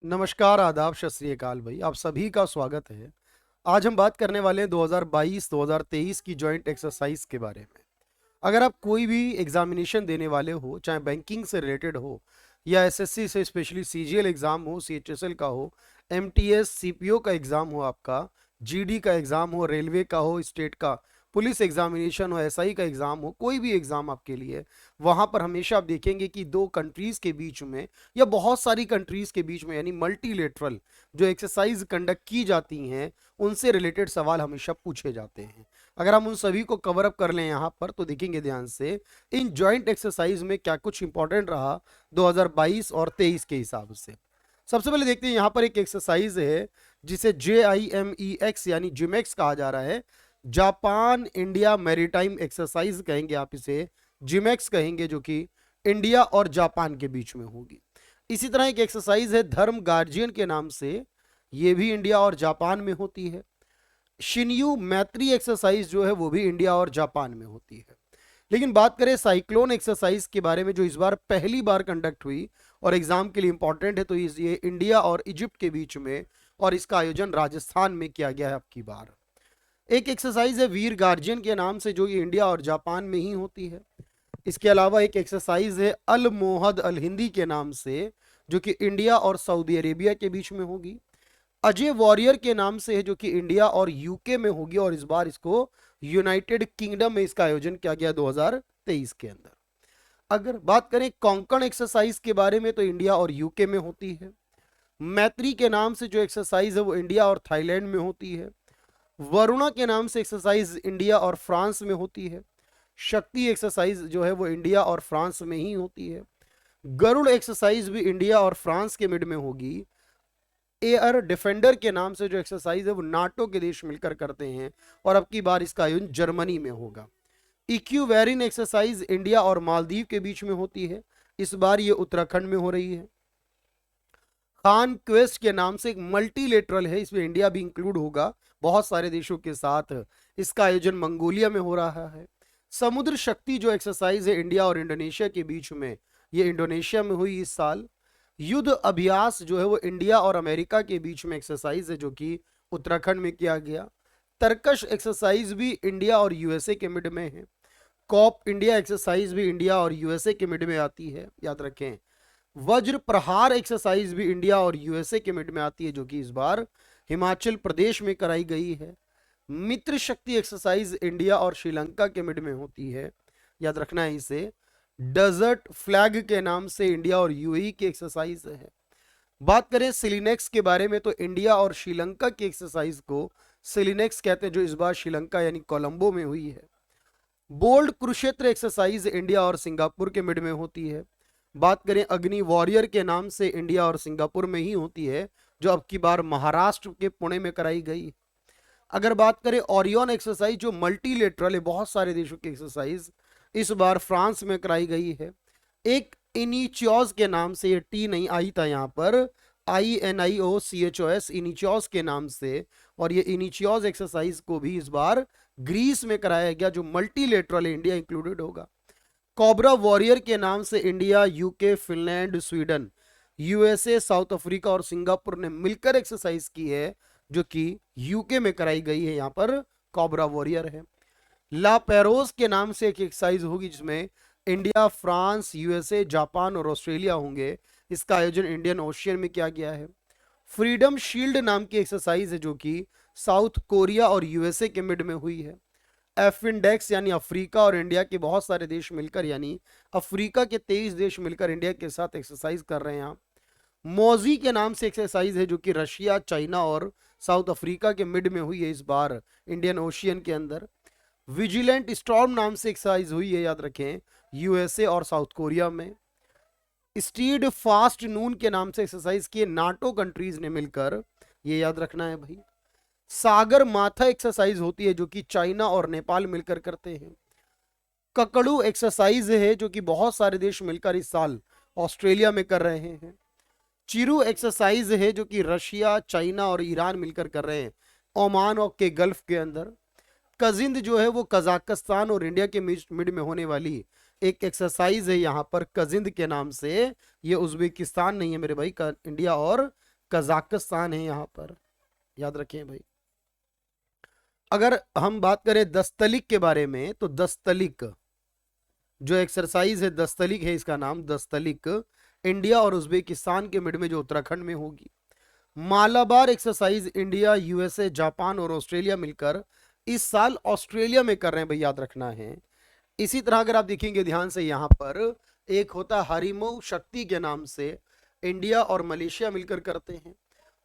नमस्कार, आदाब, सत श्री अकाल भाई, आप सभी का स्वागत है। आज हम बात करने वाले हैं 2022-2023 की जॉइंट एक्सरसाइज के बारे में। अगर आप कोई भी एग्जामिनेशन देने वाले हो, चाहे बैंकिंग से रिलेटेड हो या एसएससी से स्पेशली सीजीएल एग्जाम हो, सीएचएसएल का हो, एमटीएस, सीपीओ का एग्जाम हो, आपका जीडी का एग्जाम हो, रेलवे का हो, स्टेट का पुलिस एग्जामिनेशन हो, एसआई का एग्जाम हो, कोई भी एग्जाम आपके लिए, वहां पर हमेशा आप देखेंगे कि दो कंट्रीज के बीच में या बहुत सारी कंट्रीज के बीच में यानी मल्टीलेटरल जो एक्सरसाइज कंडक्ट की जाती हैं उनसे रिलेटेड सवाल हमेशा पूछे जाते हैं। अगर हम उन सभी को कवर अप कर लें यहाँ पर तो देखेंगे ध्यान से इन जॉइंट एक्सरसाइज में क्या कुछ इंपॉर्टेंट रहा 2022 और 23 के हिसाब से। सबसे पहले देखते हैं यहाँ पर एक एक्सरसाइज है जिसे JIMEX यानी जिमेक्स कहा जा रहा है। जापान इंडिया मैरीटाइम एक्सरसाइज कहेंगे आप इसे, जिमेक्स कहेंगे, जो कि इंडिया और जापान के बीच में होगी। इसी तरह एक एक्सरसाइज है धर्म गार्जियन के नाम से, ये भी इंडिया और जापान में होती है। शिन्यू मैत्री एक्सरसाइज जो है वो भी इंडिया और जापान में होती है। लेकिन बात करें साइक्लोन एक्सरसाइज के बारे में जो इस बार पहली बार कंडक्ट हुई और एग्जाम के लिए इंपॉर्टेंट है, तो ये इंडिया और इजिप्ट के बीच में और इसका आयोजन राजस्थान में किया गया है अब की बार। एक एक्सरसाइज है वीर गार्जियन के नाम से जो ये इंडिया और जापान में ही होती है। इसके अलावा एक एक्सरसाइज है अल मोहद अल हिंदी के नाम से जो कि इंडिया और सऊदी अरेबिया के बीच में होगी। अजय वॉरियर के नाम से है जो कि इंडिया और यूके में होगी और इस बार इसको यूनाइटेड किंगडम में इसका आयोजन किया गया 2023 के अंदर। अगर बात करें कोंकण एक्सरसाइज के बारे में तो इंडिया और यूके में होती है। मैत्री के नाम से जो एक्सरसाइज है वो इंडिया और थाईलैंड में होती है। वरुणा के नाम से एक्सरसाइज इंडिया और फ्रांस में होती है। शक्ति एक्सरसाइज जो है वो इंडिया और फ्रांस में ही होती है। गरुड़ एक्सरसाइज भी इंडिया और फ्रांस के मिड में होगी। एयर डिफेंडर के नाम से जो एक्सरसाइज है वो नाटो के देश मिलकर करते हैं और अब की बार इसका आयोजन जर्मनी में होगा। इक्यूवेरिन एक्सरसाइज इंडिया और मालदीव के बीच में होती है, इस बार ये उत्तराखंड में हो रही है। खान क्वेस्ट के नाम से एक मल्टीलेटरल है, इसमें इंडिया भी इंक्लूड होगा बहुत सारे देशों के साथ, इसका आयोजन मंगोलिया में हो रहा है। समुद्र शक्ति जो एक्सरसाइज है इंडिया और इंडोनेशिया के बीच में, ये इंडोनेशिया में हुई इस साल। युद्ध अभ्यास जो है वो इंडिया और अमेरिका के बीच में एक्सरसाइज है जो कि उत्तराखंड में किया गया। तरकश एक्सरसाइज भी इंडिया और यूएसए के मिड में है। कॉप इंडिया एक्सरसाइज भी इंडिया और यूएसए के मिड में आती है, याद रखें। वज्र प्रहार एक्सरसाइज भी इंडिया और यूएसए के मिड में आती है जो कि इस बार हिमाचल प्रदेश में कराई गई है। मित्र शक्ति एक्सरसाइज इंडिया और श्रीलंका के मिड में होती है, याद रखना है इसे। डेजर्ट फ्लैग के नाम से इंडिया और यूएई की एक्सरसाइज है। बात करें सिलिनेक्स के बारे में तो इंडिया और श्रीलंका की एक्सरसाइज को सिलिनेक्स कहते हैं जो इस बार श्रीलंका यानी कोलंबो में हुई है। बोल्ड कुरुक्षेत्र एक्सरसाइज इंडिया और सिंगापुर के मिड में होती है। बात करें अग्नि वॉरियर के नाम से इंडिया और सिंगापुर में ही होती है जो अब की बार महाराष्ट्र के पुणे में कराई गई। अगर बात करें ओरियन एक्सरसाइज जो मल्टीलेटरल है, बहुत सारे देशों की एक्सरसाइज, इस बार फ्रांस में कराई गई है। एक इनिचियोज के नाम से, ये टी नहीं आई था यहाँ पर, INIOCHOS इनिचियोज के नाम से, और ये इनिचियोज एक्सरसाइज को भी इस बार ग्रीस में कराया गया जो मल्टीलेटरल है, इंडिया इंक्लूडेड होगा। कोबरा वॉरियर के नाम से India, UK, Finland, Sweden, USA, south Africa और सिंगापुर ने मिलकर एक्सरसाइज की है जो कि यूके में कराई गई है, यहाँ पर कोबरा वॉरियर है। ला पेरोज के नाम से एक एक्सरसाइज होगी जिसमें इंडिया, फ्रांस, यूएसए, जापान और ऑस्ट्रेलिया होंगे, इसका आयोजन इंडियन ओशियन में किया गया है। फ्रीडम शील्ड नाम की एक्सरसाइज है जो कि साउथ कोरिया और यूएसए के मिड में हुई है। एफिनडेक्स यानी अफ्रीका और इंडिया के बहुत सारे देश मिलकर, यानी अफ्रीका के 23 देश मिलकर इंडिया के साथ एक्सरसाइज कर रहे हैं। मोजी के नाम से एक्सरसाइज है जो कि रशिया, चाइना और साउथ अफ्रीका के मिड में हुई है इस बार इंडियन ओशियन के अंदर। विजिलेंट स्टॉर्म नाम से एक्सरसाइज हुई है, याद रखें, यूएसए और साउथ कोरिया में। स्टीड फास्ट नून के नाम से एक्सरसाइज किए नाटो कंट्रीज ने मिलकर, ये याद रखना है भाई। सागर माथा एक्सरसाइज होती है जो कि चाइना और नेपाल मिलकर करते हैं। ककड़ू एक्सरसाइज है जो कि बहुत सारे देश मिलकर इस साल ऑस्ट्रेलिया में कर रहे हैं। चिरू एक्सरसाइज है जो कि रशिया, चाइना और ईरान मिलकर कर रहे हैं ओमान और के गल्फ के अंदर। कजिंद जो है वो कजाकिस्तान और इंडिया के मिड में होने वाली एक एक्सरसाइज है यहाँ पर कजिंद के नाम से, ये उज्बेकिस्तान नहीं है मेरे भाई, इंडिया और कजाकिस्तान है यहाँ पर, याद रखें भाई। अगर हम बात करें दस्तलिक के बारे में, तो दस्तलिक जो एक्सरसाइज है, दस्तलिक है इसका नाम, दस्तलिक इंडिया और उज्बेकिस्तान के मिड में जो उत्तराखंड में होगी। Malabar exercise India, USA, Japan और ऑस्ट्रेलिया मिलकर इस साल ऑस्ट्रेलिया में कर रहे हैं भाई, याद रखना है। इसी तरह अगर आप देखेंगे ध्यान से, यहाँ पर एक होता हरिमो शक्ति के नाम से, इंडिया और मलेशिया मिलकर करते हैं।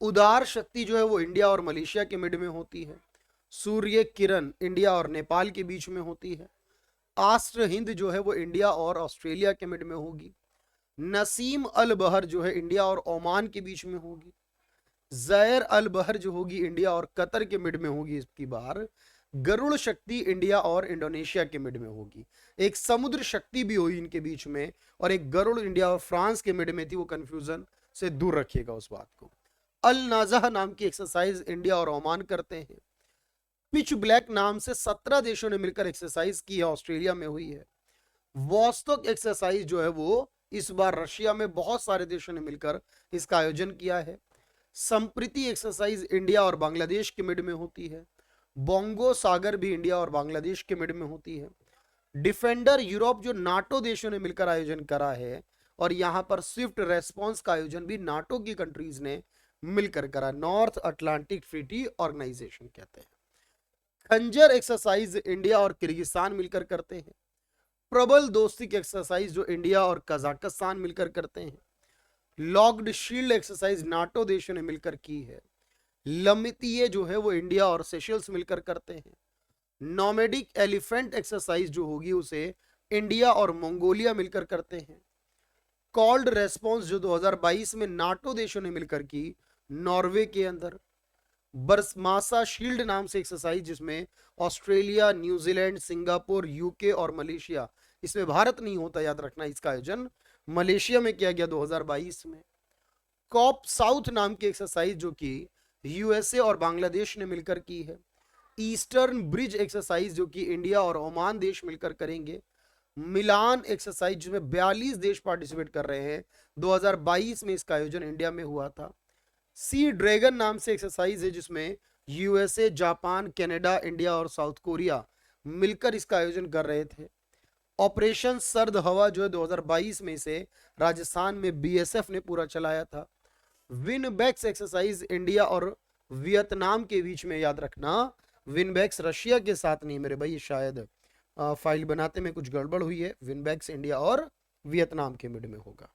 उदार शक्ति जो है वो इंडिया और मलेशिया के मिड में होती है। सूर्य किरण इंडिया और नेपाल के बीच में होती है। आस्ट्र हिंद जो है वो इंडिया और ऑस्ट्रेलिया के मिड में होगी। नसीम अल बहर जो है इंडिया और ओमान के बीच में होगी। जैर अल बहर जो होगी इंडिया और कतर के मिड में होगी इसकी बार। गरुड़ शक्ति इंडिया और इंडोनेशिया के मिड में होगी। एक समुद्र शक्ति भी हुई इनके बीच में, और एक गरुड़ इंडिया और फ्रांस के मिड में थी, वो कंफ्यूजन से दूर रखिएगा उस बात को। अल नाजह नाम की एक्सरसाइज इंडिया और ओमान करते हैं। पिच ब्लैक नाम से 17 देशों ने मिलकर एक्सरसाइज की है, ऑस्ट्रेलिया में हुई है। वॉस्टॉक एक्सरसाइज जो है वो इस बार रशिया में बहुत सारे देशों ने मिलकर इसका आयोजन किया है। संप्रीति एक्सरसाइज इंडिया और बांग्लादेश के मिड में होती है। बोंगो सागर भी इंडिया और बांग्लादेश के मिड में होती है। डिफेंडर यूरोप जो नाटो देशों ने मिलकर आयोजन करा है, और यहां पर स्विफ्ट रेस्पॉन्स का आयोजन भी नाटो की कंट्रीज ने मिलकर करा, नॉर्थ अटलांटिक ट्रीटी ऑर्गेनाइजेशन कहते हैं। खंजर एक्सरसाइज इंडिया और किर्गिस्तान मिलकर करते हैं। प्रबल दोस्ती की एक्सरसाइज जो इंडिया और कजाकिस्तान मिलकर करते हैं। लॉक्ड शील्ड एक्सरसाइज नाटो देशों ने मिलकर की है। लमितीय जो है वो इंडिया और सेशल्स मिलकर करते हैं। नोमेडिक एलिफेंट एक्सरसाइज जो होगी उसे इंडिया और मंगोलिया मिलकर करते हैं। कॉल्ड रेस्पॉन्स जो 2022 में नाटो देशों ने मिलकर की, नॉर्वे के अंदर। बरसमासा शील्ड नाम से एक्सरसाइज जिसमें ऑस्ट्रेलिया, न्यूजीलैंड, सिंगापुर, यूके और मलेशिया, इसमें भारत नहीं होता, याद रखना, इसका आयोजन मलेशिया में किया गया 2022 में। कॉप साउथ नाम की एक्सरसाइज जो कि यूएसए और बांग्लादेश ने मिलकर की है। ईस्टर्न ब्रिज एक्सरसाइज जो कि इंडिया और ओमान देश मिलकर करेंगे। मिलान एक्सरसाइज जिसमें 42 देश पार्टिसिपेट कर रहे हैं, 2022 में इसका आयोजन इंडिया में हुआ था। सी ड्रैगन नाम से एक्सरसाइज है जिसमें यूएसए, जापान, कनाडा, इंडिया और साउथ कोरिया मिलकर इसका आयोजन कर रहे थे। ऑपरेशन सर्द हवा जो है 2022 में इसे राजस्थान में बीएसएफ ने पूरा चलाया था। विनबैक्स एक्सरसाइज इंडिया और वियतनाम के बीच में, याद रखना, विनबैक्स रशिया के साथ नहीं मेरे भाई, शायद फाइल बनाते में कुछ गड़बड़ हुई है। विनबैक्स इंडिया और वियतनाम के मिड में होगा।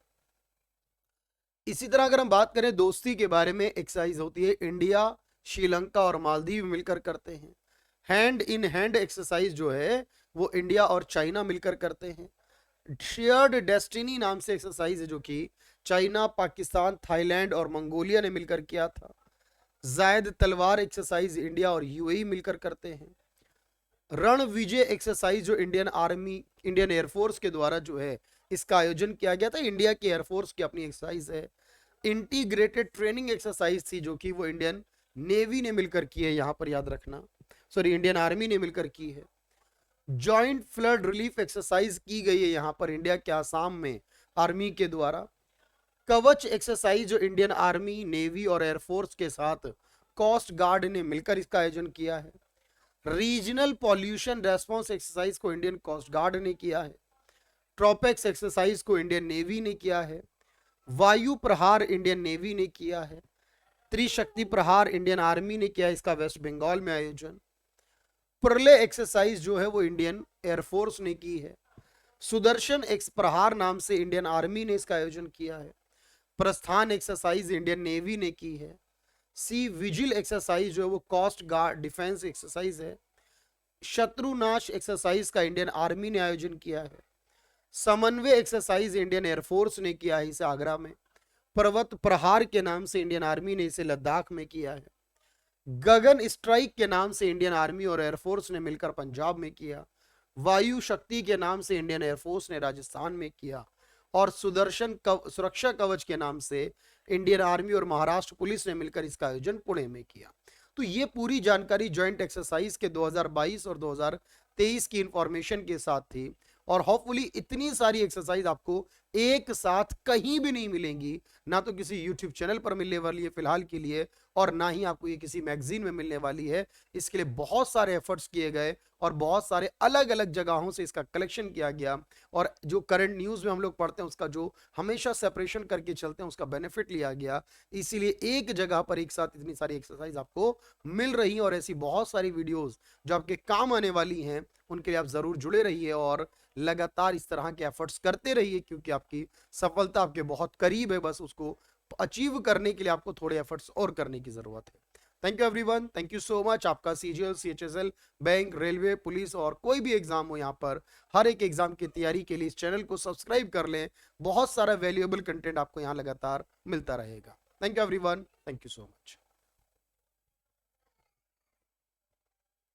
इसी तरह अगर हम बात करें दोस्ती के बारे में, एक्सरसाइज होती है इंडिया, श्रीलंका और मालदीव मिलकर करते हैं। हैंड इन हैंड एक्सरसाइज जो है वो इंडिया और चाइना मिलकर करते हैं। शेयर्ड डेस्टिनी नाम से एक्सरसाइज है जो कि चाइना, पाकिस्तान, थाईलैंड और मंगोलिया ने मिलकर किया था। जायद तलवार एक्सरसाइज इंडिया और यूएई मिलकर करते हैं। रण विजय एक्सरसाइज जो इंडियन आर्मी, इंडियन एयरफोर्स के द्वारा जो है इसका आयोजन किया गया था, इंडिया की एयरफोर्स की अपनी एक्सरसाइज है। इंटीग्रेटेड ट्रेनिंग एक्सरसाइज थी जो कि वो इंडियन नेवी ने मिलकर की है, यहां पर याद रखना, सॉरी इंडियन आर्मी ने मिलकर की है। जॉइंट फ्लड रिलीफ एक्सरसाइज की गई है यहां पर इंडिया के आसाम में आर्मी के द्वारा। कवच एक्सरसाइज जो इंडियन आर्मी, नेवी और एयरफोर्स के साथ कोस्ट गार्ड ने मिलकर इसका आयोजन किया है। रीजनल पॉल्यूशन रेस्पॉन्स एक्सरसाइज को इंडियन कोस्ट गार्ड ने किया है। ट्रोपेक्स एक्सरसाइज को इंडियन नेवी ने किया है। वायु प्रहार इंडियन नेवी ने किया है। त्रिशक्ति प्रहार इंडियन आर्मी ने किया, इसका वेस्ट बंगाल में आयोजन। प्रलय एक्सरसाइज जो है वो इंडियन एयरफोर्स ने की है। सुदर्शन एक्स प्रहार नाम से इंडियन आर्मी ने इसका आयोजन किया है। प्रस्थान एक्सरसाइज इंडियन नेवी ने की है। सी विजिल एक्सरसाइज जो है वो कोस्ट गार्ड डिफेंस एक्सरसाइज है। शत्रुनाश एक्सरसाइज का इंडियन आर्मी ने आयोजन किया है। समन्वय एक्सरसाइज इंडियन एयरफोर्स ने किया है इसे आगरा में। पर्वत प्रहार के नाम से इंडियन आर्मी ने इसे लद्दाख में किया है। गगन स्ट्राइक के नाम से इंडियन आर्मी और एयरफोर्स ने मिलकर पंजाब में किया। वायु शक्ति के नाम से इंडियन एयरफोर्स ने राजस्थान में किया। और सुदर्शन सुरक्षा कवच के नाम से इंडियन आर्मी और महाराष्ट्र पुलिस ने मिलकर इसका आयोजन पुणे में किया। तो ये पूरी जानकारी जॉइंट एक्सरसाइज के 2022 और 2023 की इंफॉर्मेशन के साथ थी, और होपफुली इतनी सारी एक्सरसाइज आपको एक साथ कहीं भी नहीं मिलेंगी, ना तो किसी यूट्यूब चैनल पर मिलने वाली है फिलहाल के लिए, और ना ही आपको ये किसी मैगजीन में मिलने वाली है। इसके लिए बहुत सारे एफर्ट्स किए गए और बहुत सारे अलग अलग जगहों से इसका कलेक्शन किया गया, और जो करंट न्यूज़ में हम लोग पढ़ते हैं उसका जो हमेशा सेपरेशन करके चलते हैं उसका बेनिफिट लिया गया। इसीलिए एक जगह पर एक साथ इतनी सारी एक्सरसाइज आपको मिल रही है, और ऐसी बहुत सारी वीडियोस जो आपके काम आने वाली हैं उनके लिए आप जरूर जुड़े रहिए और लगातार इस तरह के एफर्ट्स करते रहिए, क्योंकि आपकी सफलता आपके बहुत करीब है। बस उसको अचीव करने के लिए आपको थोड़े एफर्ट्स और करने की जरूरत है। Thank you everyone, thank you so much. आपका CGL, CHSL, bank, railway, police और कोई भी एग्जाम हो, यहाँ पर हर एक एग्जाम की तैयारी के लिए इस चैनल को सब्सक्राइब कर लें। बहुत सारा वैल्यूएबल कंटेंट आपको यहाँ लगातार मिलता रहेगा। Thank you everyone, thank you so much.